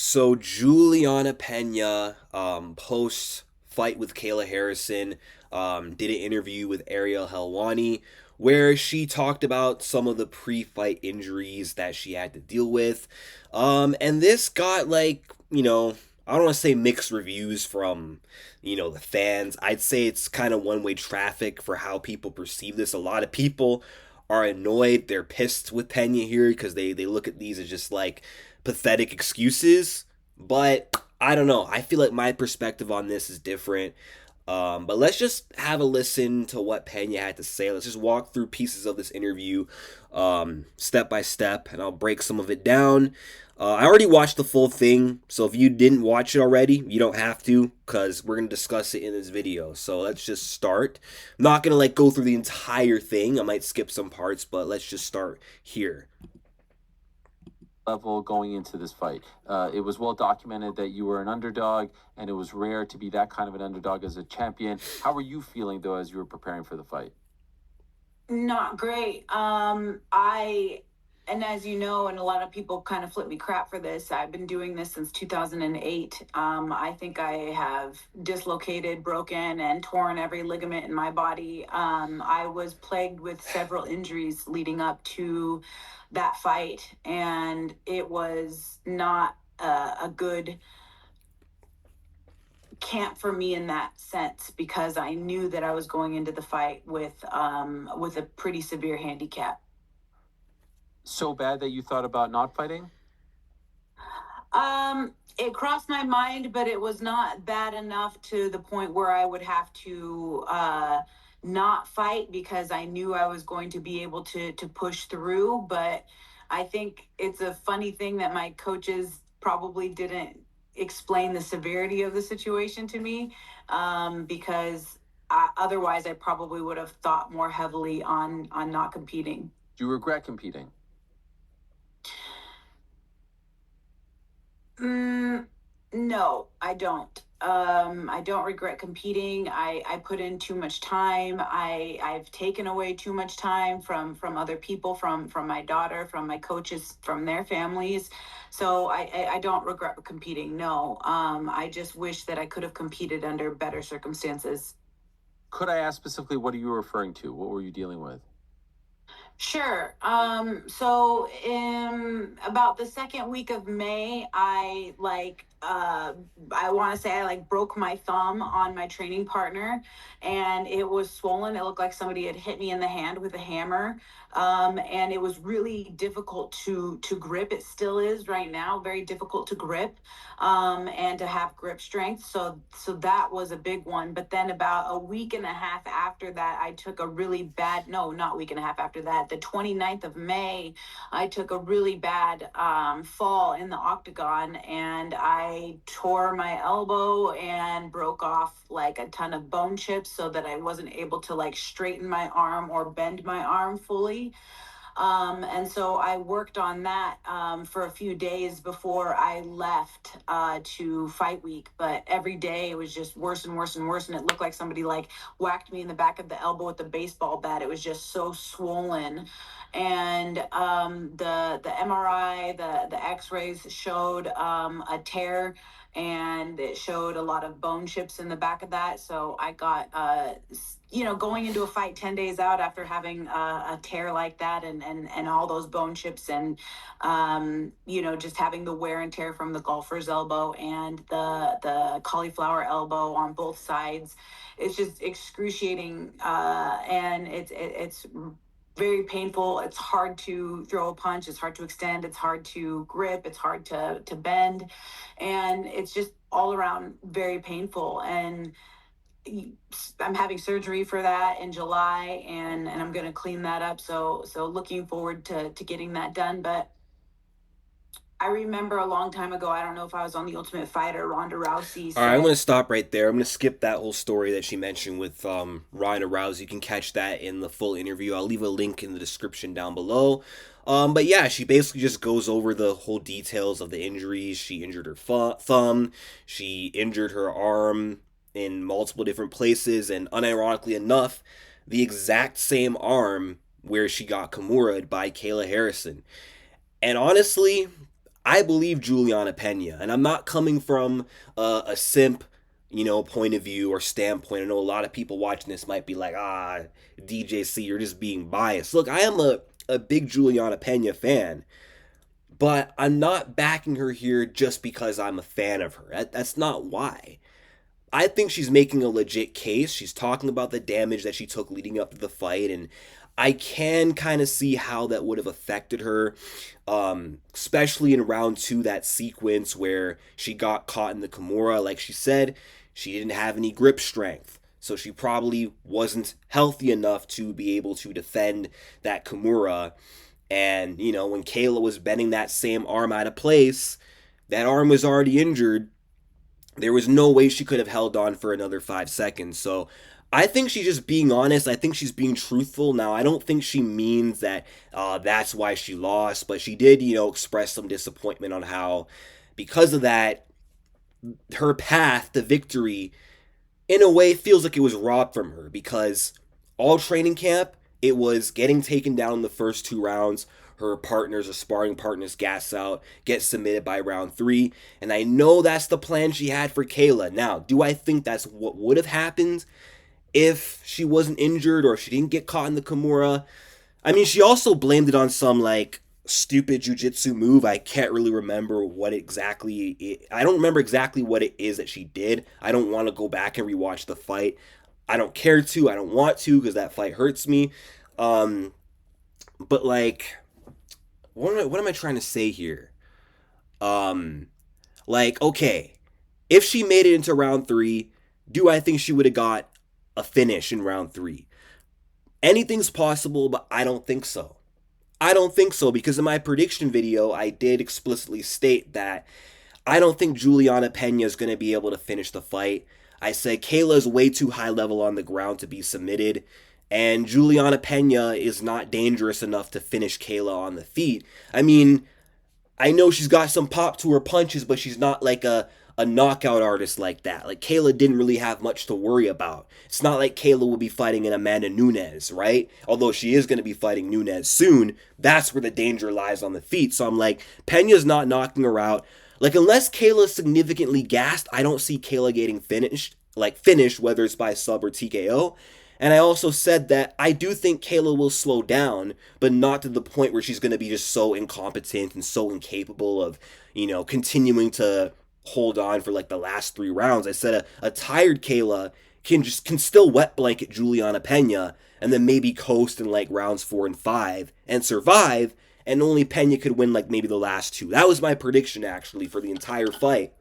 So Julianna Pena, post fight with Kayla Harrison, did an interview with Ariel Helwani where she talked about some of the pre-fight injuries that she had to deal with. And this got I don't want to say mixed reviews from, the fans. I'd say it's kind of one-way traffic for how people perceive this. A lot of people are annoyed. They're pissed with Pena here because they look at these as just like pathetic excuses. But I don't know. I feel like my perspective on this is different. But let's just have a listen to what Pena had to say. Let's just walk through pieces of this interview step by step, and I'll break some of it down. I already watched the full thing, so if you didn't watch it already, you don't have to, because we're going to discuss it in this video. So let's just start. I'm not going to go through the entire thing. I might skip some parts, but let's just start here. Level going into this fight. It was well documented that you were an underdog, and it was rare to be that kind of an underdog as a champion. How were you feeling, though, as you were preparing for the fight? Not great. And as you know, and a lot of people kind of flip me crap for this, I've been doing this since 2008. I think I have dislocated, broken, and torn every ligament in my body. I was plagued with several injuries leading up to that fight, and it was not a good camp for me in that sense because I knew that I was going into the fight with a pretty severe handicap. So bad that you thought about not fighting? It crossed my mind, but it was not bad enough to the point where I would have to not fight because I knew I was going to be able to push through. But I think it's a funny thing that my coaches probably didn't explain the severity of the situation to me because otherwise I probably would have thought more heavily on not competing. Do you regret competing? No, I don't. I don't regret competing. I put in too much time. I've taken away too much time from other people, from my daughter, from my coaches, from their families. So I don't regret competing. No. I just wish that I could have competed under better circumstances. Could I ask specifically what are you referring to? What were you dealing with? Sure. So in about the second week of May, I want to say I broke my thumb on my training partner, and it was swollen. It looked like somebody had hit me in the hand with a hammer. And it was really difficult to grip. It still is right now, very difficult to grip, and to have grip strength. So that was a big one. But then about a week and a half after that, I took a really bad, no, not week and a half after that, the 29th of May, I took a really bad fall in the octagon, and I tore my elbow and broke off like a ton of bone chips so that I wasn't able to straighten my arm or bend my arm fully. And so I worked on that for a few days before I left to fight week. But every day it was just worse and worse and worse. And it looked like somebody whacked me in the back of the elbow with a baseball bat. It was just so swollen. And the MRI, the X-rays showed a tear, and it showed a lot of bone chips in the back of that. So I got going into a fight 10 days out after having a tear like that, and all those bone chips, and just having the wear and tear from the golfer's elbow and the cauliflower elbow on both sides. It's just excruciating, and it's very painful. It's hard to throw a punch. It's hard to extend. It's hard to grip. It's hard to bend. And it's just all around very painful. And I'm having surgery for that in July, and I'm going to clean that up. So looking forward to getting that done. But I remember a long time ago, I don't know if I was on The Ultimate Fighter, Ronda Rousey All right, I'm said, going to stop right there. I'm going to skip that whole story that she mentioned with Ronda Rousey. You can catch that in the full interview. I'll leave a link in the description down below. But yeah, she basically just goes over the whole details of the injuries. She injured her thumb. She injured her arm in multiple different places. And unironically enough, the exact same arm where she got Kimura'd by Kayla Harrison. And honestly, I believe Julianna Pena, and I'm not coming from a simp, point of view or standpoint. I know a lot of people watching this might be like, DJC, you're just being biased. Look, I am a big Julianna Pena fan, but I'm not backing her here just because I'm a fan of her. That's not why. I think she's making a legit case. She's talking about the damage that she took leading up to the fight, and I can kind of see how that would have affected her, especially in round two, that sequence where she got caught in the Kimura. Like she said, she didn't have any grip strength, so she probably wasn't healthy enough to be able to defend that Kimura. And, when Kayla was bending that same arm out of place, that arm was already injured. There was no way she could have held on for another 5 seconds. So I think she's just being honest. I think she's being truthful. Now, I don't think she means that that's why she lost, but she did, express some disappointment on how, because of that, her path to victory, in a way, feels like it was robbed from her because all training camp, it was getting taken down in the first 2 rounds. Her partners, her sparring partners, gas out, get submitted by round 3. And I know that's the plan she had for Kayla. Now, do I think that's what would have happened if she wasn't injured or if she didn't get caught in the Kimura? I mean, she also blamed it on some like stupid jujitsu move. I can't really remember what exactly I don't remember exactly what it is that she did. I don't want to go back and rewatch the fight. I don't care to. I don't want to because that fight hurts me. But like, what am I trying to say here? Um, like, okay, if she made it into round 3, do I think she would have got a finish in round 3? Anything's possible, but I don't think so. I don't think so because in my prediction video, I did explicitly state that I don't think Julianna Pena is going to be able to finish the fight. I said Kayla's way too high level on the ground to be submitted, and Julianna Pena is not dangerous enough to finish Kayla on the feet. I mean, I know she's got some pop to her punches, but she's not like a knockout artist like that. Like Kayla didn't really have much to worry about. It's not like Kayla will be fighting an Amanda Nunes, right? Although she is going to be fighting Nunes soon. That's where the danger lies on the feet. So I'm like, Pena's not knocking her out. Like unless Kayla's significantly gassed, I don't see Kayla getting finished, whether it's by sub or TKO. And I also said that I do think Kayla will slow down, but not to the point where she's going to be just so incompetent and so incapable of, continuing to hold on for like the last 3 rounds. I said a tired Kayla can still wet blanket Julianna Pena and then maybe coast in like rounds 4 and 5 and survive, and only Pena could win like maybe the last 2. That was my prediction actually for the entire fight.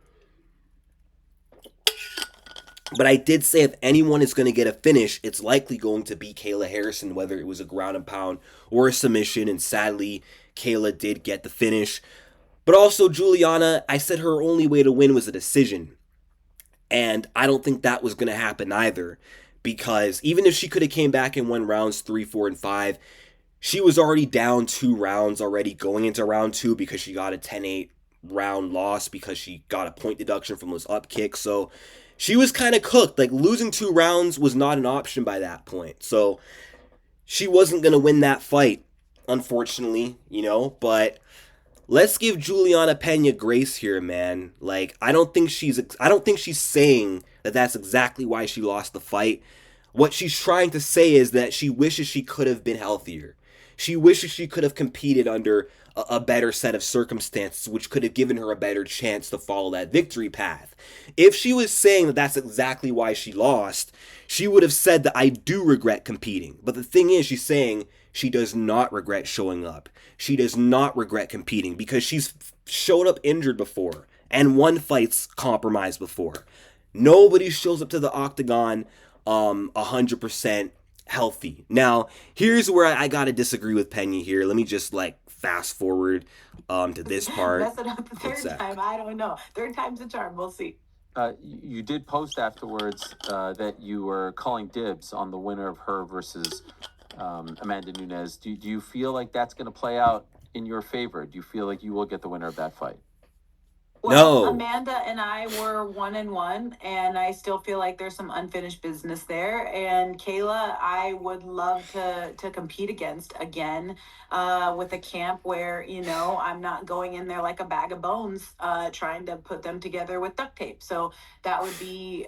But I did say if anyone is going to get a finish, it's likely going to be Kayla Harrison, whether it was a ground and pound or a submission. And sadly, Kayla did get the finish. But also, Julianna, I said her only way to win was a decision. And I don't think that was going to happen either. Because even if she could have came back and won rounds 3, 4, and 5, she was already down 2 rounds already going into round 2 because she got a 10-8 round loss because she got a point deduction from those up kicks. So she was kind of cooked. Like losing 2 rounds was not an option by that point. So she wasn't going to win that fight, unfortunately, but let's give Julianna Pena grace here, man. Like I don't think she's saying that that's exactly why she lost the fight. What she's trying to say is that she wishes she could have been healthier. She wishes she could have competed under a better set of circumstances, which could have given her a better chance to follow that victory path. If she was saying that that's exactly why she lost, she would have said that I do regret competing. But the thing is, she's saying she does not regret showing up. She does not regret competing because she's showed up injured before and won fights compromised before. Nobody shows up to the octagon 100% healthy. Now, here's where I gotta disagree with Pena here. Let me just like fast forward to this part. Mess it up the third time. I don't know. Third time's a charm. We'll see. You did post afterwards that you were calling dibs on the winner of her versus Amanda Nunes. Do you feel like that's going to play out in your favor? Do you feel like you will get the winner of that fight? Well, No. Amanda and I were 1-1, and I still feel like there's some unfinished business there. And Kayla, I would love to compete against again, with a camp where I'm not going in there like a bag of bones, trying to put them together with duct tape. So that would be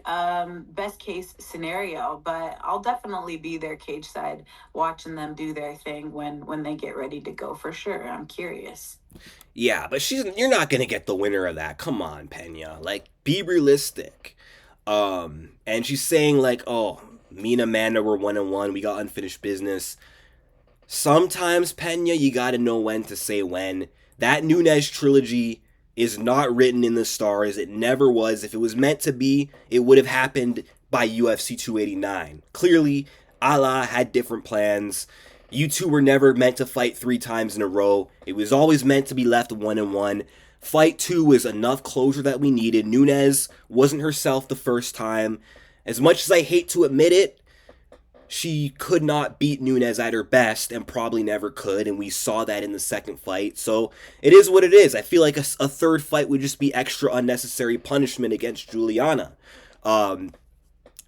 best case scenario. But I'll definitely be there cage side, watching them do their thing when they get ready to go for sure. I'm curious. Yeah, but you're not gonna get the winner of that. Come on, Pena. Like, be realistic. And she's saying like, oh, me and Amanda were 1-1. We got unfinished business. Sometimes, Pena, you gotta know when to say when. That Nunes trilogy is not written in the stars. It never was. If it was meant to be, it would have happened by UFC 289. Clearly, Allah had different plans. You two were never meant to fight 3 times in a row. It was always meant to be left 1-1. Fight 2 was enough closure that we needed. Nunes wasn't herself the first time. As much as I hate to admit it, she could not beat Nunes at her best and probably never could, and we saw that in the second fight. So it is what it is. I feel like a third fight would just be extra unnecessary punishment against Julianna.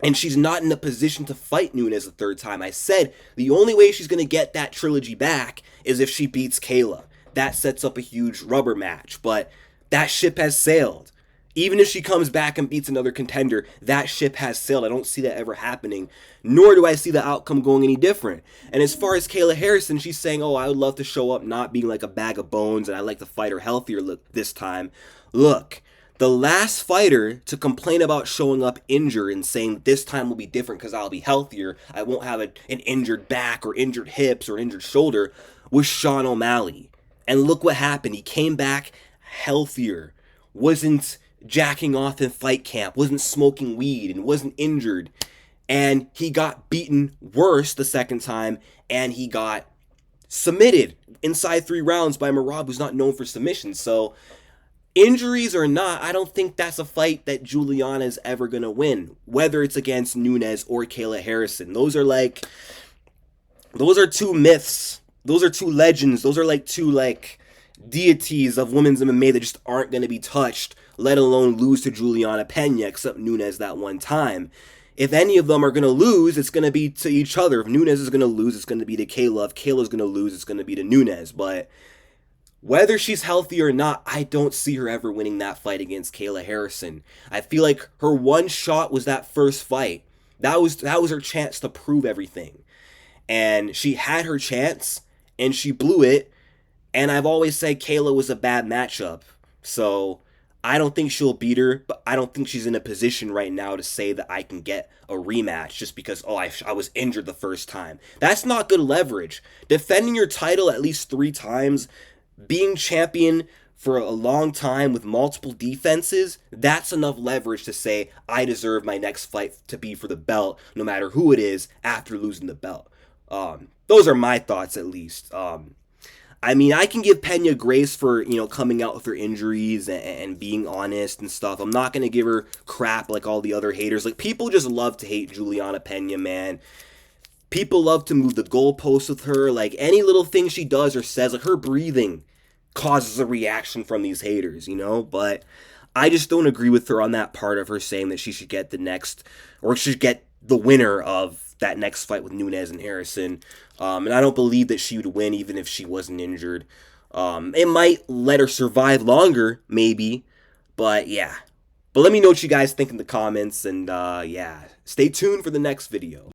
And she's not in a position to fight Nunes a third time. I said the only way she's going to get that trilogy back is if she beats Kayla. That sets up a huge rubber match, but that ship has sailed. Even if she comes back and beats another contender, that ship has sailed. I don't see that ever happening, nor do I see the outcome going any different. And as far as Kayla Harrison, she's saying, oh, I would love to show up not being like a bag of bones, and I'd like to fight her healthier this time. Look, the last fighter to complain about showing up injured and saying this time will be different because I'll be healthier, I won't have an injured back or injured hips or injured shoulder, was Sean O'Malley. And look what happened. He came back healthier, wasn't jacking off in fight camp, wasn't smoking weed, and wasn't injured. And he got beaten worse the second time, and he got submitted inside 3 rounds by Merab, who's not known for submissions. So injuries or not, I don't think that's a fight that Julianna is ever going to win, whether it's against Nunes or Kayla Harrison. Those are 2 myths. Those are 2 legends. Those are like 2 deities of women's MMA that just aren't going to be touched, let alone lose to Julianna Pena, except Nunes that one time. If any of them are going to lose, it's going to be to each other. If Nunes is going to lose, it's going to be to Kayla. If Kayla's going to lose, it's going to be to Nunes. But whether she's healthy or not, I don't see her ever winning that fight against Kayla Harrison. I feel like her one shot was that first fight. That was her chance to prove everything. And she had her chance, and she blew it. And I've always said Kayla was a bad matchup. So I don't think she'll beat her, but I don't think she's in a position right now to say that I can get a rematch just because, oh, I was injured the first time. That's not good leverage. Defending your title at least 3 times, being champion for a long time with multiple defenses, that's enough leverage to say I deserve my next fight to be for the belt, no matter who it is, after losing the belt. Those are my thoughts, at least. I mean, I can give Pena grace for, coming out with her injuries and being honest and stuff. I'm not going to give her crap like all the other haters. Like, people just love to hate Julianna Pena, man. People love to move the goalposts with her. Like, any little thing she does or says, like her breathing causes a reaction from these haters, But I just don't agree with her on that part of her saying that she should get the winner of that next fight with Nunes and Harrison. And I don't believe that she would win even if she wasn't injured. It might let her survive longer, maybe. But yeah. But let me know what you guys think in the comments. And yeah, stay tuned for the next video.